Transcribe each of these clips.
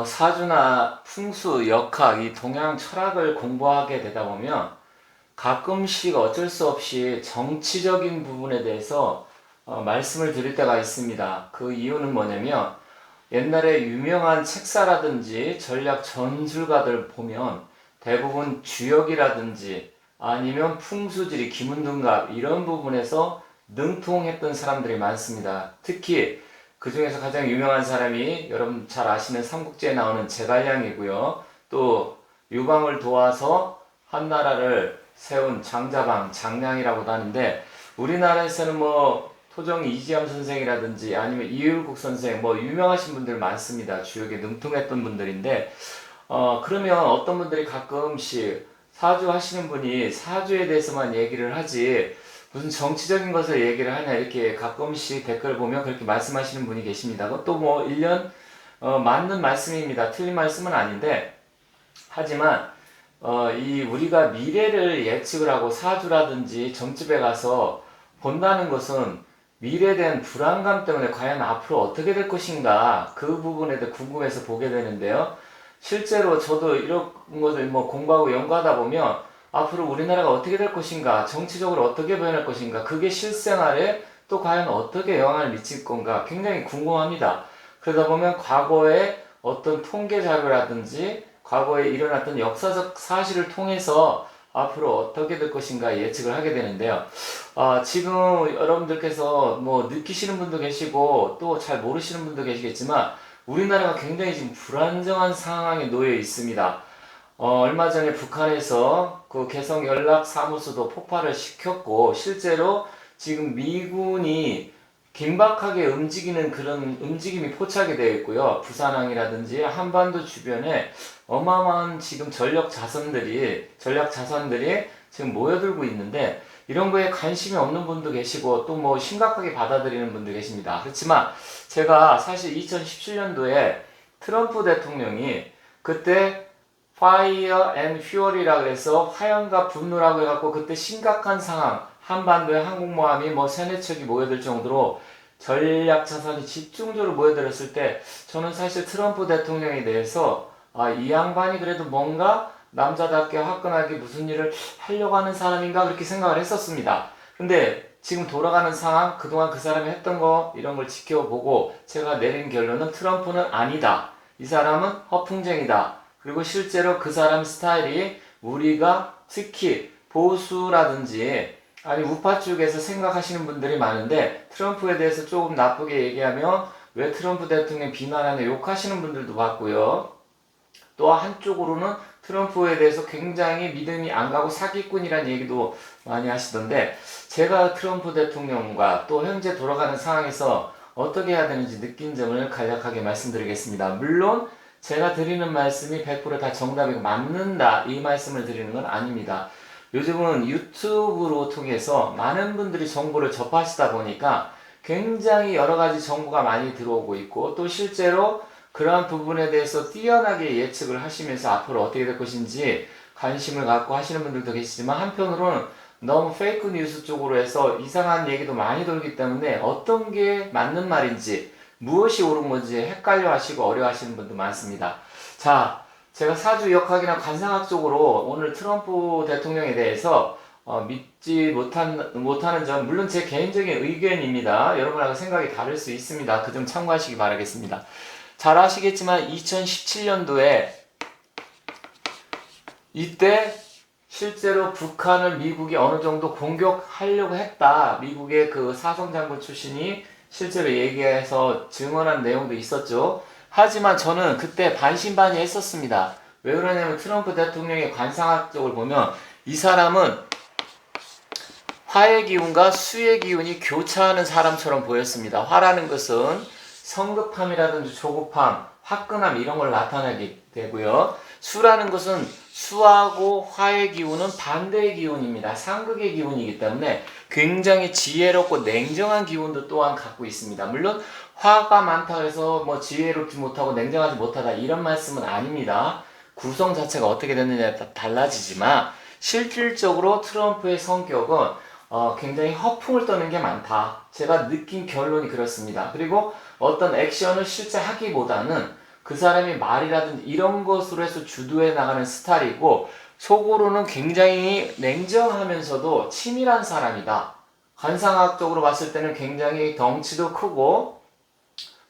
사주나 풍수, 역학, 이 동양 철학을 공부하게 되다 보면 가끔씩 어쩔 수 없이 정치적인 부분에 대해서 말씀을 드릴 때가 있습니다. 그 이유는 뭐냐면 옛날에 유명한 책사라든지 전략 전술가들 보면 대부분 주역이라든지 아니면 풍수지리, 기문등갑 이런 부분에서 능통했던 사람들이 많습니다. 특히 그 중에서 가장 유명한 사람이 여러분 잘 아시는 삼국지에 나오는 제갈량이고요. 또 유방을 도와서 한나라를 세운 장자방, 장량이라고도 하는데 우리나라에서는 뭐 토정 이지암 선생이라든지 아니면 이율국 선생 뭐 유명하신 분들 많습니다. 주역에 능통했던 분들인데 그러면 어떤 분들이 가끔씩 사주 하시는 분이 사주에 대해서만 얘기를 하지 무슨 정치적인 것을 얘기를 하냐 이렇게 가끔씩 댓글 보면 그렇게 말씀하시는 분이 계십니다. 그것도 뭐 일련 맞는 말씀입니다. 틀린 말씀은 아닌데 하지만 이 우리가 미래를 예측을 하고 사주라든지 점집에 가서 본다는 것은 미래에 대한 불안감 때문에 과연 앞으로 어떻게 될 것인가 그 부분에 대해 궁금해서 보게 되는데요. 실제로 저도 이런 것을 뭐 공부하고 연구하다 보면 앞으로 우리나라가 어떻게 될 것인가, 정치적으로 어떻게 변할 것인가, 그게 실생활에 또 과연 어떻게 영향을 미칠 건가 굉장히 궁금합니다. 그러다 보면 과거에 어떤 통계 자료라든지 과거에 일어났던 역사적 사실을 통해서 앞으로 어떻게 될 것인가 예측을 하게 되는데요. 지금 여러분들께서 뭐 느끼시는 분도 계시고 또 잘 모르시는 분도 계시겠지만 우리나라가 굉장히 지금 불안정한 상황에 놓여 있습니다. 얼마 전에 북한에서 그 개성 연락사무소도 폭발을 시켰고 실제로 지금 미군이 긴박하게 움직이는 그런 움직임이 포착이 되어 있고요. 부산항이라든지 한반도 주변에 어마어마한 지금 전략 자산들이 지금 모여들고 있는데 이런 거에 관심이 없는 분도 계시고 또 뭐 심각하게 받아들이는 분도 계십니다. 그렇지만 제가 사실 2017년도에 트럼프 대통령이 그때 Fire and Fury라 그래서 화염과 분노라고 해갖고 그때 심각한 상황 한반도에 항공모함이 뭐 세네 척이 모여들 정도로 전략 자산이 집중적으로 모여들었을 때 저는 사실 트럼프 대통령에 대해서 이 양반이 그래도 뭔가 남자답게 화끈하게 무슨 일을 하려고 하는 사람인가 그렇게 생각을 했었습니다. 근데 지금 돌아가는 상황, 그동안 그 사람이 했던 거 이런 걸 지켜보고 제가 내린 결론은 트럼프는 아니다. 이 사람은 허풍쟁이다. 그리고 실제로 그 사람 스타일이 우리가 특히 보수라든지 아니 우파 쪽에서 생각하시는 분들이 많은데 트럼프에 대해서 조금 나쁘게 얘기하면 왜 트럼프 대통령 비난하냐 욕하시는 분들도 봤고요. 또 한쪽으로는 트럼프에 대해서 굉장히 믿음이 안 가고 사기꾼이라는 얘기도 많이 하시던데 제가 트럼프 대통령과 또 현재 돌아가는 상황에서 어떻게 해야 되는지 느낀 점을 간략하게 말씀드리겠습니다. 물론 제가 드리는 말씀이 100%다 정답이고 맞는다 이 말씀을 드리는 건 아닙니다. 요즘은 유튜브로 통해서 많은 분들이 정보를 접하시다 보니까 굉장히 여러 가지 정보가 많이 들어오고 있고 또 실제로 그러한 부분에 대해서 뛰어나게 예측을 하시면서 앞으로 어떻게 될 것인지 관심을 갖고 하시는 분들도 계시지만 한편으로는 너무 페이크 뉴스 쪽으로 해서 이상한 얘기도 많이 돌기 때문에 어떤 게 맞는 말인지 무엇이 옳은 건지 헷갈려 하시고 어려워 하시는 분도 많습니다. 자, 제가 사주 역학이나 관상학 쪽으로 오늘 트럼프 대통령에 대해서 믿지 못하는 점 물론 제 개인적인 의견입니다. 여러분하고 생각이 다를 수 있습니다. 그 점 참고하시기 바라겠습니다. 잘 아시겠지만 2017년도에 이때 실제로 북한을 미국이 어느 정도 공격하려고 했다. 미국의 그 사성장군 출신이 실제로 얘기해서 증언한 내용도 있었죠. 하지만 저는 그때 반신반의했었습니다. 왜 그러냐면 트럼프 대통령의 관상학적으로 보면 이 사람은 화의 기운과 수의 기운이 교차하는 사람처럼 보였습니다. 화라는 것은 성급함이라든지 조급함, 화끈함 이런 걸 나타내게 되고요. 수라는 것은 수하고 화의 기운은 반대의 기운입니다. 상극의 기운이기 때문에 굉장히 지혜롭고 냉정한 기운도 또한 갖고 있습니다. 물론 화가 많다고 해서 뭐 지혜롭지 못하고 냉정하지 못하다 이런 말씀은 아닙니다. 구성 자체가 어떻게 됐느냐에 따라 달라지지만 실질적으로 트럼프의 성격은 굉장히 허풍을 떠는 게 많다. 제가 느낀 결론이 그렇습니다. 그리고 어떤 액션을 실제 하기보다는 그 사람이 말이라든지 이런 것으로 해서 주도해 나가는 스타일이고, 속으로는 굉장히 냉정하면서도 치밀한 사람이다. 관상학적으로 봤을 때는 굉장히 덩치도 크고,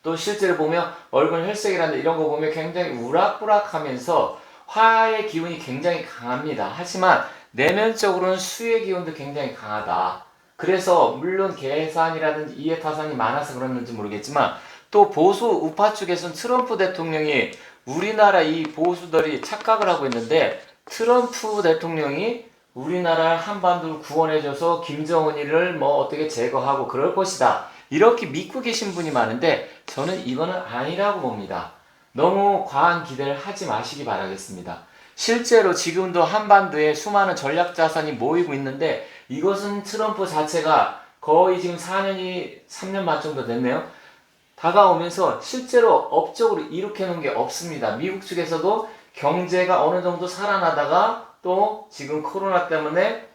또 실제로 보면 얼굴 혈색이라든지 이런 거 보면 굉장히 우락부락하면서 화의 기운이 굉장히 강합니다. 하지만 내면적으로는 수의 기운도 굉장히 강하다. 그래서 물론 계산이라든지 이해타산이 많아서 그랬는지 모르겠지만, 또 보수 우파 쪽에서는 트럼프 대통령이, 우리나라 이 보수들이 착각을 하고 있는데, 트럼프 대통령이 우리나라 한반도를 구원해줘서 김정은이를 뭐 어떻게 제거하고 그럴 것이다, 이렇게 믿고 계신 분이 많은데, 저는 이거는 아니라고 봅니다. 너무 과한 기대를 하지 마시기 바라겠습니다. 실제로 지금도 한반도에 수많은 전략자산이 모이고 있는데, 이것은 트럼프 자체가 거의 지금 3년 반 정도 됐네요. 다가오면서 실제로 업적으로 일으켜 놓은 게 없습니다. 미국 측에서도 경제가 어느 정도 살아나다가 또 지금 코로나 때문에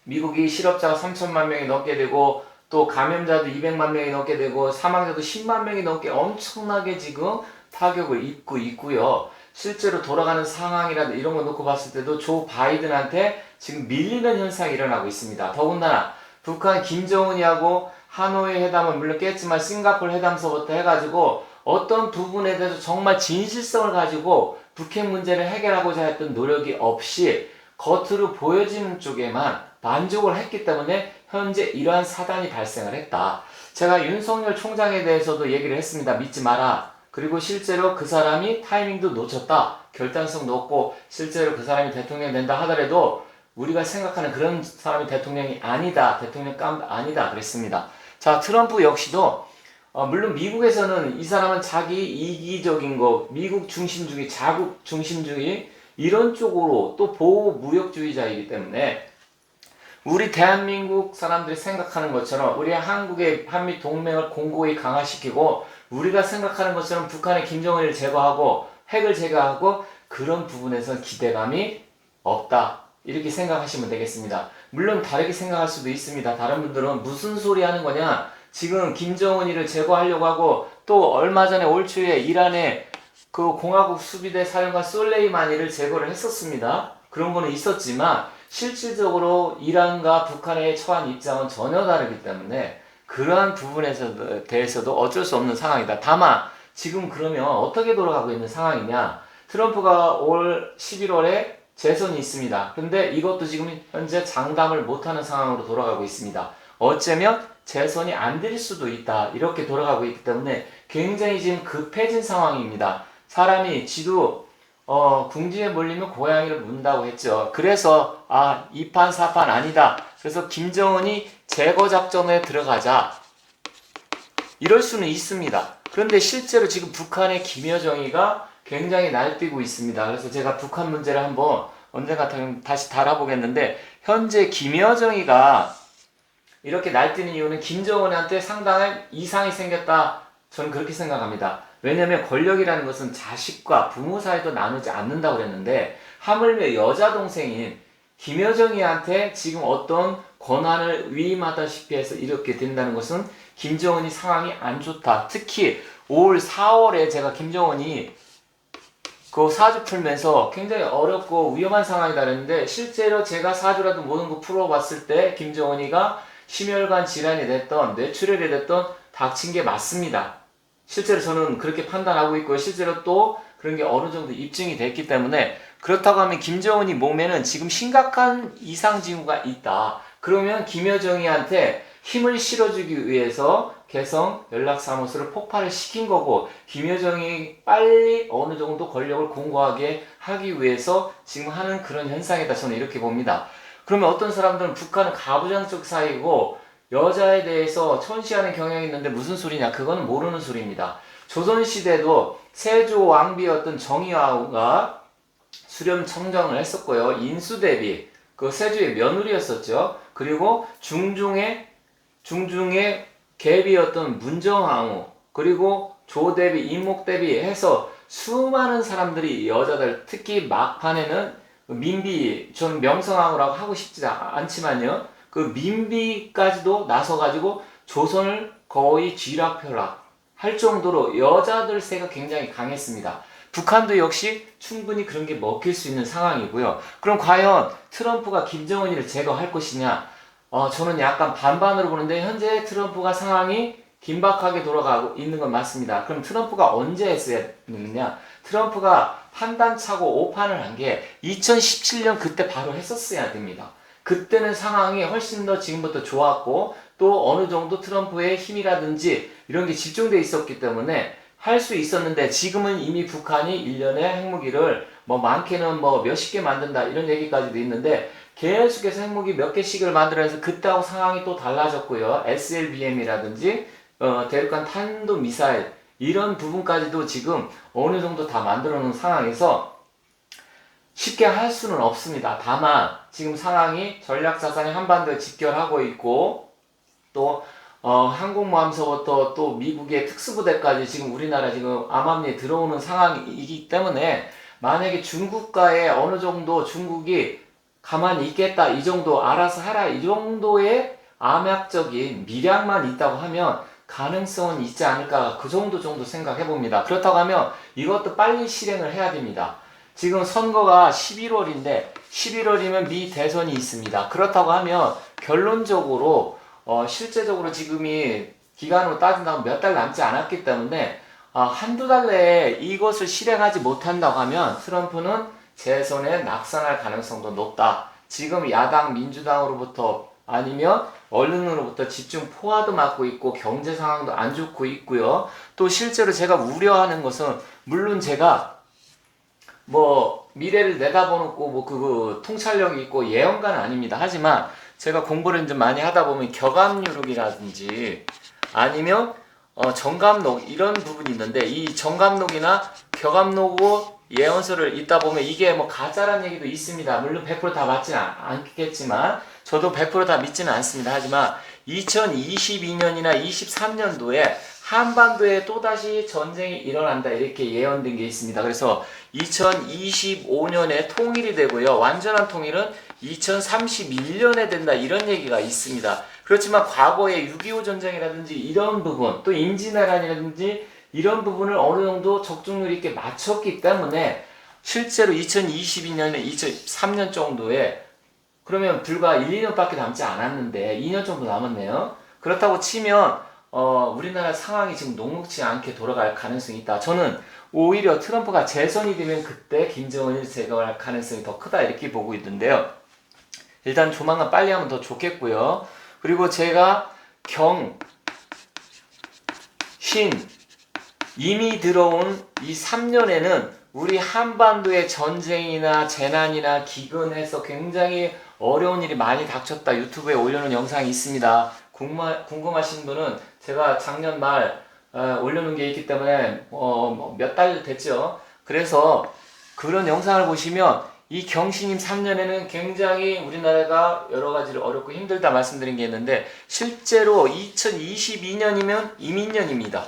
미국이 실업자가 3천만 명이 넘게 되고, 또 감염자도 200만 명이 넘게 되고, 사망자도 10만 명이 넘게 엄청나게 지금 타격을 입고 있고요. 실제로 돌아가는 상황이라든지 이런 거 놓고 봤을 때도 조 바이든한테 지금 밀리는 현상이 일어나고 있습니다. 더군다나 북한 김정은이하고 하노이 회담은 물론 깼지만 싱가포르 회담서부터 해가지고 어떤 부분에 대해서 정말 진실성을 가지고 북핵 문제를 해결하고자 했던 노력이 없이 겉으로 보여지는 쪽에만 만족을 했기 때문에 현재 이러한 사단이 발생을 했다. 제가 윤석열 총장에 대해서도 얘기를 했습니다. 믿지 마라. 그리고 실제로 그 사람이 타이밍도 놓쳤다. 결단성도 없고, 실제로 그 사람이 대통령이 된다 하더라도 우리가 생각하는 그런 사람이 대통령이 아니다. 대통령 감 아니다. 그랬습니다. 자, 트럼프 역시도 물론 미국에서는 이 사람은 자기 이기적인 거, 미국 중심주의, 자국 중심주의 이런 쪽으로 또 보호무역주의자이기 때문에 우리 대한민국 사람들이 생각하는 것처럼 우리 한국의 한미 동맹을 공고히 강화시키고, 우리가 생각하는 것처럼 북한의 김정은을 제거하고 핵을 제거하고 그런 부분에서 기대감이 없다, 이렇게 생각하시면 되겠습니다. 물론 다르게 생각할 수도 있습니다. 다른 분들은 무슨 소리 하는 거냐, 지금 김정은이를 제거하려고 하고, 또 얼마 전에 올 초에 이란의 그 공화국 수비대 사령관 솔레이마니를 제거를 했었습니다. 그런 거는 있었지만 실질적으로 이란과 북한의 처한 입장은 전혀 다르기 때문에 그러한 부분에 대해서도 어쩔 수 없는 상황이다. 다만 지금 그러면 어떻게 돌아가고 있는 상황이냐, 트럼프가 올 11월에 재선이 있습니다. 근데 이것도 지금 현재 장담을 못하는 상황으로 돌아가고 있습니다. 어쩌면 재선이 안 될 수도 있다, 이렇게 돌아가고 있기 때문에 굉장히 지금 급해진 상황입니다. 사람이 쥐도 궁지에 몰리면 고양이를 문다고 했죠. 그래서 2판 4판 아니다, 그래서 김정은이 제거 작전에 들어가자, 이럴 수는 있습니다. 그런데 실제로 지금 북한의 김여정이가 굉장히 날뛰고 있습니다. 그래서 제가 북한 문제를 한번 언젠가 다시 다뤄보겠는데, 현재 김여정이가 이렇게 날뛰는 이유는 김정은한테 상당한 이상이 생겼다, 저는 그렇게 생각합니다. 왜냐면 권력이라는 것은 자식과 부모 사이도 나누지 않는다고 그랬는데, 하물며 여자 동생인 김여정이한테 지금 어떤 권한을 위임하다시피 해서 이렇게 된다는 것은 김정은이 상황이 안 좋다. 특히 올 4월에 제가 김정은이 그 사주 풀면서 굉장히 어렵고 위험한 상황이다 그랬는데, 실제로 제가 사주라도 모든 거 풀어봤을 때 김정은이가 심혈관 질환이 됐던 뇌출혈이 됐던 닥친 게 맞습니다. 실제로 저는 그렇게 판단하고 있고요. 실제로 또 그런 게 어느 정도 입증이 됐기 때문에, 그렇다고 하면 김정은이 몸에는 지금 심각한 이상 징후가 있다. 그러면 김여정이한테 힘을 실어주기 위해서 개성 연락사무소를 폭발을 시킨 거고, 김여정이 빨리 어느 정도 권력을 공고하게 하기 위해서 지금 하는 그런 현상이다, 저는 이렇게 봅니다. 그러면 어떤 사람들은 북한은 가부장적 사이고 여자에 대해서 천시하는 경향이 있는데 무슨 소리냐, 그거는 모르는 소리입니다. 조선시대도 세조 왕비였던 정의왕후가 수렴청정을 했었고요. 인수대비, 그 세조의 며느리였었죠. 그리고 중중의 계비였던 문정왕후, 그리고 조대비, 인목대비 해서 수많은 사람들이, 여자들 특히 막판에는 민비, 저는 명성황후라고 하고 싶지 않지만요, 그 민비까지도 나서가지고 조선을 거의 쥐락펴락, 할 정도로 여자들 세가 굉장히 강했습니다. 북한도 역시 충분히 그런 게 먹힐 수 있는 상황이고요. 그럼 과연 트럼프가 김정은이를 제거할 것이냐? 저는 약간 반반으로 보는데 현재 트럼프가 상황이 긴박하게 돌아가고 있는 건 맞습니다. 그럼 트럼프가 언제 했어야 되느냐? 트럼프가 판단차고 오판을 한 게 2017년 그때 바로 했었어야 됩니다. 그때는 상황이 훨씬 더 지금부터 좋았고 또 어느 정도 트럼프의 힘이라든지 이런 게 집중돼 있었기 때문에 할 수 있었는데 지금은 이미 북한이 1년에 핵무기를 뭐 많게는 뭐 몇십 개 만든다 이런 얘기까지도 있는데 계속해서 핵무기 몇 개씩을 만들어서 그때하고 상황이 또 달라졌고요. SLBM이라든지 대륙간 탄도미사일 이런 부분까지도 지금 어느 정도 다 만들어 놓은 상황에서 쉽게 할 수는 없습니다. 다만 지금 상황이 전략자산이 한반도에 집결하고 있고 또 항공모함서부터 또 미국의 특수부대까지 지금 우리나라 지금 암암리에 들어오는 상황이기 때문에 만약에 중국과의 어느 정도 중국이 가만히 있겠다 이 정도 알아서 하라 이 정도의 암약적인 미량만 있다고 하면 가능성은 있지 않을까 그 정도 생각해 봅니다. 그렇다고 하면 이것도 빨리 실행을 해야 됩니다. 지금 선거가 11월인데 11월이면 미 대선이 있습니다. 그렇다고 하면 결론적으로 실제적으로 지금이 기간으로 따진다면 몇 달 남지 않았기 때문에 한두 달 내에 이것을 실행하지 못한다고 하면 트럼프는 재선에 낙선할 가능성도 높다. 지금 야당 민주당으로부터 아니면 언론으로부터 집중 포화도 맞고 있고 경제 상황도 안 좋고 있고요. 또 실제로 제가 우려하는 것은 물론 제가 뭐 미래를 내다보고 뭐 그 통찰력이 있고 예언가는 아닙니다. 하지만 제가 공부를 좀 많이 하다 보면 격암유력이라든지 아니면 정감록 이런 부분이 있는데 이 정감록이나 격암록고 예언서를 읽다 보면 이게 뭐 가짜란 얘기도 있습니다. 물론 100%다 맞지는 않겠지만 저도 100%다 믿지는 않습니다. 하지만 2022년이나 23년도에 한반도에 또다시 전쟁이 일어난다 이렇게 예언된 게 있습니다. 그래서 2025년에 통일이 되고요. 완전한 통일은 2031년에 된다 이런 얘기가 있습니다. 그렇지만 과거에 6.25 전쟁이라든지 이런 부분 또 임진왜란이라든지 이런 부분을 어느 정도 적중률 있게 맞췄기 때문에 실제로 2022년에 2023년 정도에 그러면 불과 1, 2년밖에 남지 않았는데 2년 정도 남았네요. 그렇다고 치면 우리나라 상황이 지금 녹록지 않게 돌아갈 가능성이 있다. 저는 오히려 트럼프가 재선이 되면 그때 김정은을 제거할 가능성이 더 크다 이렇게 보고 있는데요. 일단 조만간 빨리 하면 더 좋겠고요. 그리고 제가 이미 들어온 이 3년에는 우리 한반도의 전쟁이나 재난이나 기근해서 굉장히 어려운 일이 많이 닥쳤다. 유튜브에 올려놓은 영상이 있습니다. 궁금하신 분은 제가 작년 말 올려놓은 게 있기 때문에 몇 달 됐죠. 그래서 그런 영상을 보시면 이 경신임 3년에는 굉장히 우리나라가 여러 가지로 어렵고 힘들다 말씀드린 게 있는데 실제로 2022년이면 이민년입니다.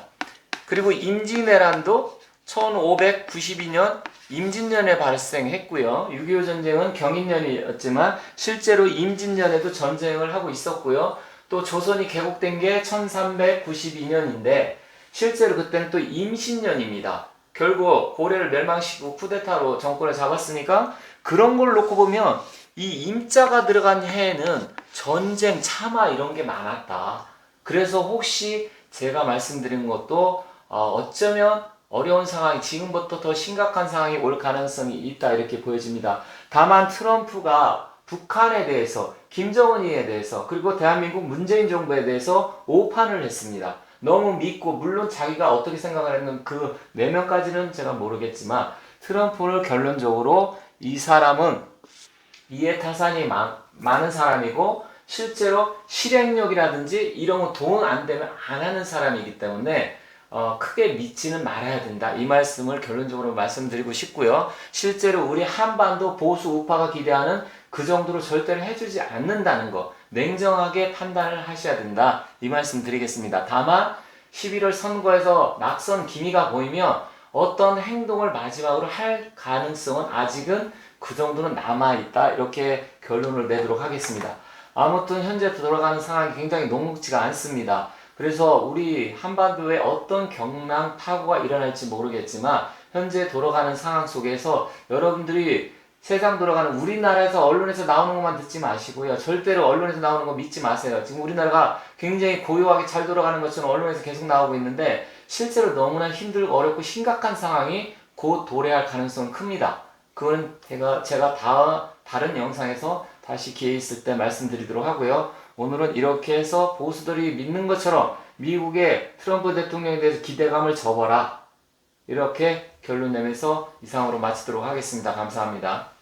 그리고 임진왜란도 1592년 임진년에 발생했고요. 6.25 전쟁은 경인년이었지만 실제로 임진년에도 전쟁을 하고 있었고요. 또 조선이 개국된 게 1392년인데 실제로 그때는 또 임신년입니다. 결국 고려를 멸망시키고 쿠데타로 정권을 잡았으니까 그런 걸 놓고 보면 이 임자가 들어간 해에는 전쟁, 참화 이런 게 많았다. 그래서 혹시 제가 말씀드린 것도 어쩌면 어려운 상황이 지금부터 더 심각한 상황이 올 가능성이 있다 이렇게 보여집니다. 다만 트럼프가 북한에 대해서 김정은이에 대해서 그리고 대한민국 문재인 정부에 대해서 오판을 했습니다. 너무 믿고 물론 자기가 어떻게 생각을 했는 그 내면까지는 제가 모르겠지만 트럼프를 결론적으로 이 사람은 이해타산이 많은 사람이고 실제로 실행력이라든지 이런 거 돈 안 되면 안 하는 사람이기 때문에 크게 믿지는 말아야 된다. 이 말씀을 결론적으로 말씀드리고 싶고요. 실제로 우리 한반도 보수 우파가 기대하는 그 정도로 절대로 해주지 않는다는 거 냉정하게 판단을 하셔야 된다. 이 말씀 드리겠습니다. 다만 11월 선거에서 낙선 기미가 보이면 어떤 행동을 마지막으로 할 가능성은 아직은 그 정도는 남아있다. 이렇게 결론을 내도록 하겠습니다. 아무튼 현재 돌아가는 상황이 굉장히 녹록지가 않습니다. 그래서 우리 한반도에 어떤 경랑 파고가 일어날지 모르겠지만 현재 돌아가는 상황 속에서 여러분들이 세상 돌아가는 우리나라에서 언론에서 나오는 것만 듣지 마시고요. 절대로 언론에서 나오는 거 믿지 마세요. 지금 우리나라가 굉장히 고요하게 잘 돌아가는 것처럼 언론에서 계속 나오고 있는데 실제로 너무나 힘들고 어렵고 심각한 상황이 곧 도래할 가능성은 큽니다. 그건 제가 다른 영상에서 다시 기회 있을 때 말씀드리도록 하고요. 오늘은 이렇게 해서 보수들이 믿는 것처럼 미국의 트럼프 대통령에 대해서 기대감을 접어라. 이렇게 결론 내면서 이상으로 마치도록 하겠습니다. 감사합니다.